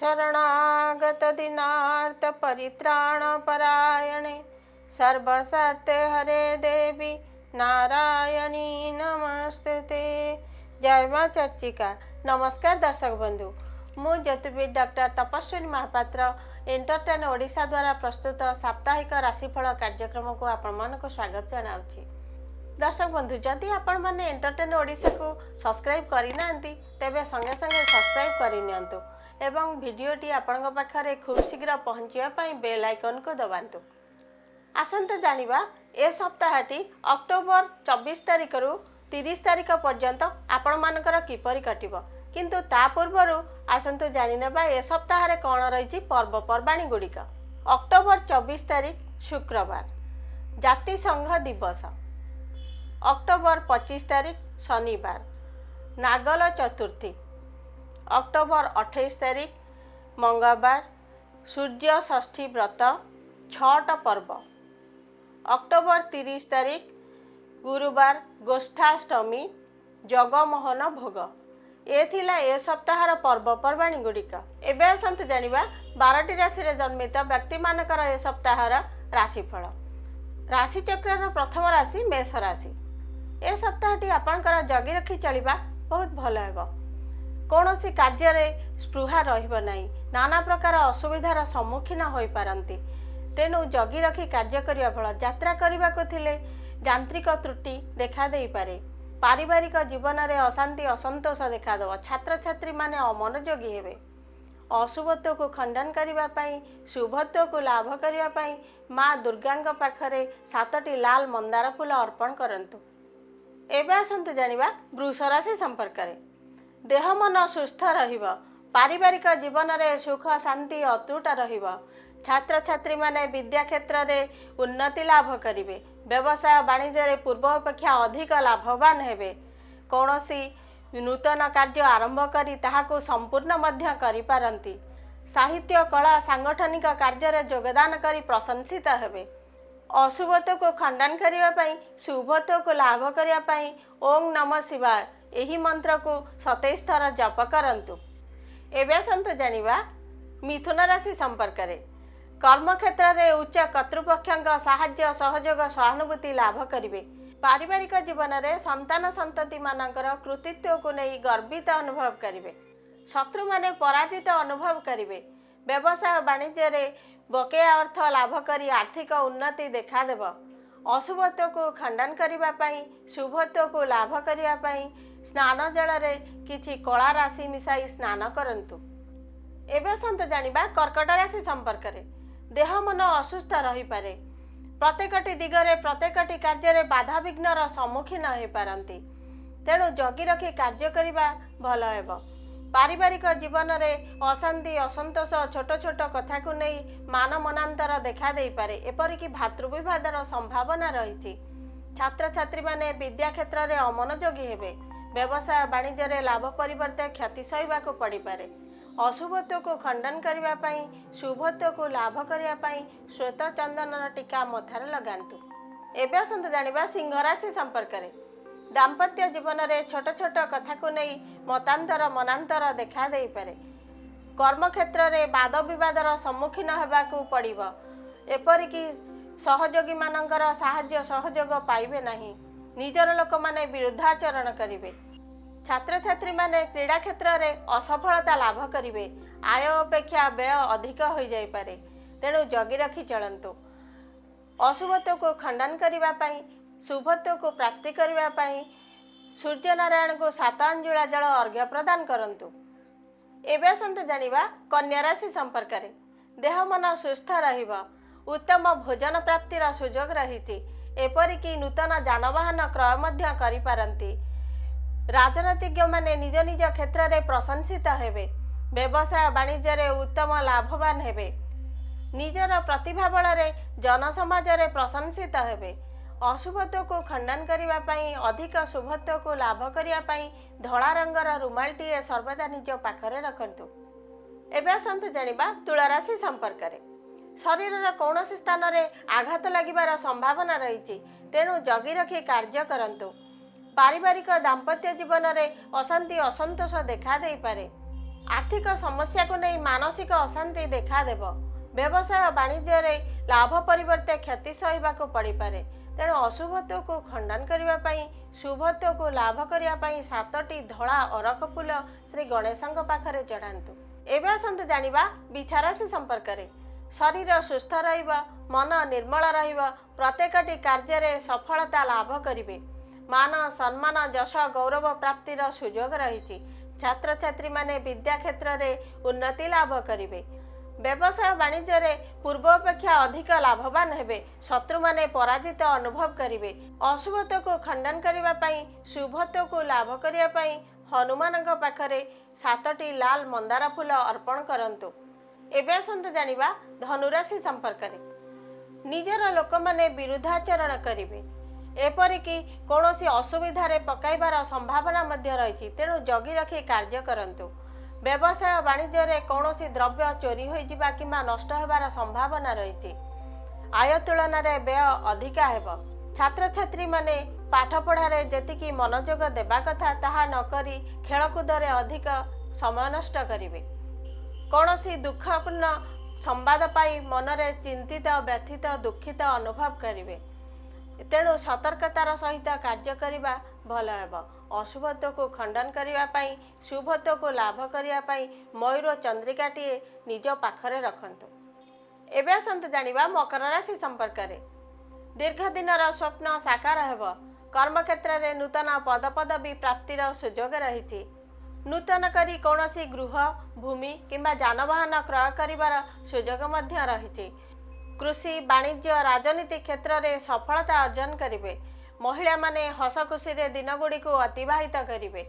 शरणागत दीनार्थ परित्राण परायणे सर्वसत्य हरे देवी नारायणी नमस्ते। जय मां चर्चिका। नमस्कार दर्शक बंधु, मु ज्योतिर्विद डॉक्टर तपस्विनी महापात्र एंटरटेन ओडिशा द्वारा प्रस्तुत साप्ताहिक राशिफल कार्यक्रम को आपण मानक स्वागत जनाउछि। दर्शक बंधु, जदि आपण माने एंटरटेन ओडिशा को सब्सक्राइब करिना तेबे संगे संगे सब्सक्राइब करिनियंतु एवं भिडियोटी आपणक पाखरे खूब शीघ्र पहुँचवा पाई बेल आइकन को दबांतु। आसंते जानिबा ए सप्ताहटी अक्टोबर 24 तारिख रु 30 तारिख पर्यंत आपण मानकर किपरि कटिबो, किंतु ता पूर्वरु आसंतु जानि नेबा ए सप्ताह रे कोन रहिछि पर्वपर्वाणी गुडिक। अक्टोबर 24 तारिख शुक्रवार जाति संघ दिवस। अक्टोबर 25 तारिख शनिवार नागल चतुर्थी। अक्टोबर 28 तारिख मंगलवार सूर्य षष्ठी व्रत छठ पर्व। अक्टोबर 30 तारिख गुरुवार गोष्ठाष्टमी जगमोहन भोग। ए थिला ए सप्ताहर पर्वपर्वाणी गुडिक। एबे आसंतु जानिबा 12टी राशि रे जन्मित व्यक्ति मानकर ए सप्ताहर राशिफल। राशि चक्रर प्रथम राशि मेष राशि। ए सप्ताहटी आपणकर जगी रखी चलिबा बहुत भल हेबो। कौनसी कार्य रे स्पृहा रहिबो नाही, नाना प्रकार असुविधार सम्मुखीन होई पारंती। तेणु जगी रखी कार्य करिया फल यात्रा करने को थिले यांत्रिक त्रुटि देखा देई पारे। पारिवारिक जीवन में अशांति असंतोष देखा देव। छात्र छात्री माने अमनोयोगी हेबे। अशुभत्व को खंडन करने पाई शुभत्व को लाभ करने पाई माँ दुर्गा पाखरे 7टी लाल मंदार फूल अर्पण करंतु। एबे आसंतु जानिबा वृष राशि संपर्क रे। देह मन सुस्थ रहिबो। पारिवारिक जीवन में सुख शांति अतुट रहिबो। छात्र छात्री माने विद्या क्षेत्र में उन्नति लाभ करिवे। व्यवसाय वाणिज्य रे पूर्व अपेक्षा अधिक लाभवान हेबे। कौनसी नूतन कार्य आरंभ करी ताहाको संपूर्ण मध्य करि पारंती। साहित्य कला सांगठनिक कार्य रे योगदान करी प्रशंसित हेबे। अशुभत्व को खंडन करने पाई शुभत्व को लाभ करने पाई ओम नमः शिवाय एही मंत्र को 27 थर जप करंतु। एबे आसंतु जानिबा मिथुन राशि संपर्क रे। कर्म क्षेत्र में उच्च कर्तृपक्षों साहाय्य सहयोग सहानुभूति लाभ करिवे। पारिवारिक जीवन में संतान संतति मानकर कृतित्व को नहीं गर्वित अनुभव करिवे। शत्रु माने पराजित अनुभव करिवे। व्यवसाय वाणिज्य रे बकेया अर्थ लाभ करी आर्थिक उन्नति देखा देव। अशुभत्व को खंडन करने पाई शुभत्व को लाभ करने पाई स्नान जल रे किछि कला राशि मिसाई स्नान करंतु। एबे संत जानिबा कर्कट राशि संपर्क रे। देह मन असुस्थ रही पारे। प्रत्येकटी दिगरे प्रत्येकटी कार्य रे बाधा विघ्नर सम्मुखीन हो पारंती। तेणु जगी रखी कार्य करिबा भल हेबो। पारिवारिक जीवन में अशांति असंतोष छोट छोट कथा को नहीं मान मनांतर देखा दे पारे। एपरिकी भातृविवादर संभावना रही। छात्र छात्री माने विद्या क्षेत्र में अमनोयोगी हेबे। व्यवसाय वाणिज्य रे लाभ परिवर्ते क्षति सहिबा को पड़ी पारे। अशुभत्व को खंडन करने पाई शुभत्व को लाभ करने पाई श्वेत चंदन टीका मथार लगांतु। एबे आसंतु जानिबा सिंह राशि संपर्क रे। दाम्पत्य जीवन में छोट छोट कथा को नहीं मतांतर मनांतर देखा दे पारे। कर्म क्षेत्र में वाद विवादर सम्मुखीन होबाकू पड़िबो। एपरिकी सहयोगी मानकर साहाय्य सहयोग पाइबे नहीं। निजर लोक माने विरुद्धाचरण करिवे। छात्र छात्री माने क्रीड़ा क्षेत्र में असफलता लाभ करिवे। आय अपेक्षा व्यय अधिक हो जाई पारे। तेणु जगी रखी चलंतु। अशुभत्व को खंडन करने पाई शुभत्व को प्राप्ति करने पाई सूर्य नारायण को 7 अंजुला जल अर्घ्य प्रदान करंतु। एबे आसंतु जानिबा कन्या राशि संपर्क रे। देह मन सुस्थ रहिबो। उत्तम भोजन प्राप्तिर सुयोग रहिछि। एपरिकी नूतन जानवाहन क्रय मध्य करि पारंती। राजनीतिज्ञ माने निज निज क्षेत्र में प्रशंसित हेबे। व्यवसाय वाणिज्य रे उत्तम लाभवान हेबे। निजर प्रतिभा बल रे जनसमाज रे प्रशंसित हेबे। अशुभत्व को खंडन करने पाई अधिक शुभत्व को लाभ करने पाई धला रंगर रुमालटीए सर्वदा निज पाखरे रखंतु। एबे आसंतु जानिबा तुला राशि संपर्क रे। शरीर कौन स्थान रे आघात लगिबार संभावना रही। तेणु जगी रखी कार्य करंतु। पारिवारिक दाम्पत्य जीवन में अशांति असंतोष देखा दे पारे। आर्थिक समस्या को नहीं मानसिक अशांति देखादेव। व्यवसाय वाणिज्य रे लाभ परिवर्ते क्षति सहिबाको पड़ी पारे। तेणु अशुभत्व को खंडन करने शुभत्व को लाभ करने 7टी धड़ा अरख फूल श्री गणेशଙ୍କ पाखरे चढ़ातु। एवं आसतु जानिबा बिछा राशि संपर्क में। शरीर सुस्थ रहिब, मन निर्मल रहिब, प्रत्येकटी कार्य रे सफलता लाभ करिवे। मान सम्मान यश गौरव प्राप्तिर सुजोग रही। छात्र छात्री माने विद्या क्षेत्र में उन्नति लाभ करिवे। व्यवसाय वाणिज्य रे पूर्व अपेक्षा अधिक लाभवान हेबे। शत्रु माने पराजित अनुभव करिवे। अशुभत्व को खंडन करिबा पई, शुभत्व को लाभ करिया पई हनुमानଙ୍କ पाखरे 7टी लाल मंदार फूल अर्पण करंतु। एबे आसंतु जानिबा धनुराशि संपर्क में। निजर लोक माने विरुद्धाचरण करिवे। एपरिकी कौनसी असुविधारे पकाइबार संभावना मध्य रही। तेणु जगी रखी कार्य करंतु। व्यवसाय वाणिज्य रे कौनसी द्रव्य चोरी हो जिबा किंबा नष्ट हेबार संभावना रही। आय तुलन में व्यय अधिका हेब। छात्र छात्री माने पाठ पढ़ारे जेतिकी मनोयोग देबा कथा ताहा नकरी खेलकूद रे अधिक समय नष्ट करिवे। कौनसी दुखपूर्ण संवाद पाई मनरे चिंतित व्यथित दुखित अनुभव करिवे। तेणु सतर्कतार सहित कार्य करिबा भल हेब। अशुभत्व को खंडन करिबा पई, शुभत्व को लाभ करिया पई मयूर चंद्रिकाटीए निज पाखरे रखंतु। एबे आसंतु जानिबा मकर राशि संपर्क में। दीर्घ दिनर स्वप्न साकार हेब। कर्म क्षेत्र में नूतन पदपदवी प्राप्तिर सुजोग रही। नूतन करी कौनसी गृह भूमि किंबा जानवाहन क्रय करिबार सुजोग मध्य रही। कृषि वाणिज्य राजनीति क्षेत्र में सफलता अर्जन करिवे। महिला माने हस खुशी रे दिन गुड़ी को अतिबाहित करिवे।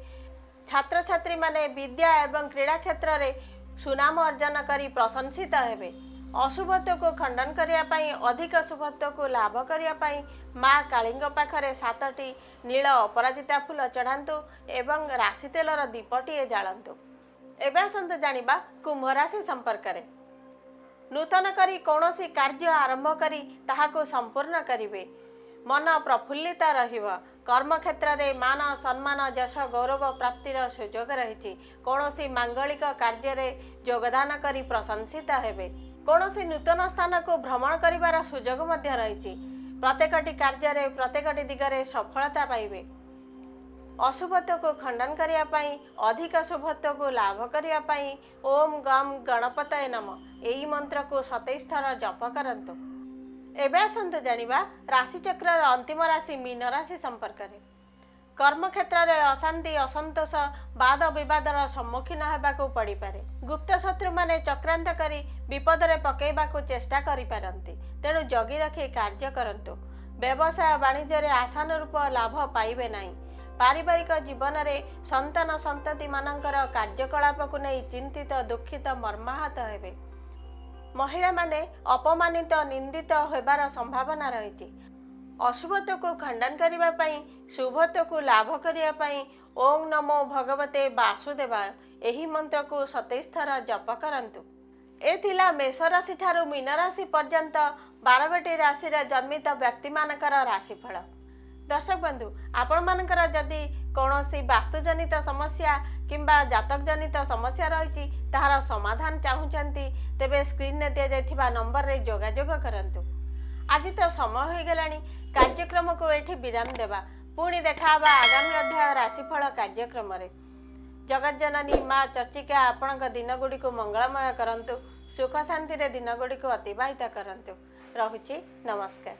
छात्र छात्री माने विद्या एवं क्रीड़ा क्षेत्र में सुनाम अर्जन करी प्रशंसित हेबे। अशुभत्व को खंडन करिया पई, अधिक शुभत्व को लाभ करिया पई माँ कालींग पाखरे 7टी नील अपराजिता फूल चढ़ातु एवं राशि तेलर दीपटीए जालंतु। एबे आसंतु जानिबा कुंभ राशि संपर्क में। नूतन करी कौनसी कार्य आरंभ करी ताहाको संपूर्ण करिवे। मन प्रफुल्लित रहिब। कर्म क्षेत्र में मान सम्मान यश गौरव प्राप्तिर सुजोग रही। कौनसी मांगलिक कार्य रे योगदान करी प्रशंसित हेबे। कौनसी नूतन स्थान को भ्रमण करिबार सुजोग मध्य रही। प्रत्येकटी कार्य रे प्रत्येकटी दिगरे सफलता पाइबे। अशुभत्व को खंडन करिया पई, अधिक शुभत्व को लाभ करिया पई ओम गम गणपतये नमः एही मंत्र को 27 थर जप करंतु। एबे आसंतु जानिबा राशि चक्र अंतिम राशि मीन राशि संपर्क में। कर्म क्षेत्र में अशांति असंतोष वाद विवादर सम्मुखीन होगाकू पड़ी पारे। गुप्त शत्रु माने चक्रांत करी विपद रे पकेइबाकू चेष्टा करि पारंती। तेणु जगी रखी कार्य करंतु। व्यवसाय वाणिज्य रे आशानुरूप लाभ पाइबे नाही। पारिवारिक जीवन रे संतान संतति मानकर कार्यकलाप को नहीं चिंतित दुखित मर्माहत हेबे। महिला माने अपमानित निंदित होबार संभावना रही। अशुभत्व को खंडन करने पाई, शुभत्व को लाभ करने पाई ओम नमो भगवते वासुदेवाय एही मंत्र को 27 थर जप करंतु। ए थिला मेष राशि ठारू मीन राशि पर्यंत 12 गोटी राशि रे जन्मित व्यक्ति मानकर राशिफल। दर्शक बंधु, आपण मानकर जदि कौनसी वास्तुजनित समस्या किंबा जातक जनित समस्या रही ताहार समाधान चाहूचंती तेबे स्क्रीन ने दिया जाइथिबा नंबर रे जोगाजोग करंतु। आज तो समय हो गलानी कार्यक्रम को एठी विराम देबा। पुणी देखाबा आगामी अध्याय राशिफल कार्यक्रम रे। जगत जननी माँ चर्चिका आपणक दिन गुड़ी को मंगलमय करंतु। सुख शांति रे दिन गुड़ी को अतिबाहित करंतु। रहुछि नमस्कार।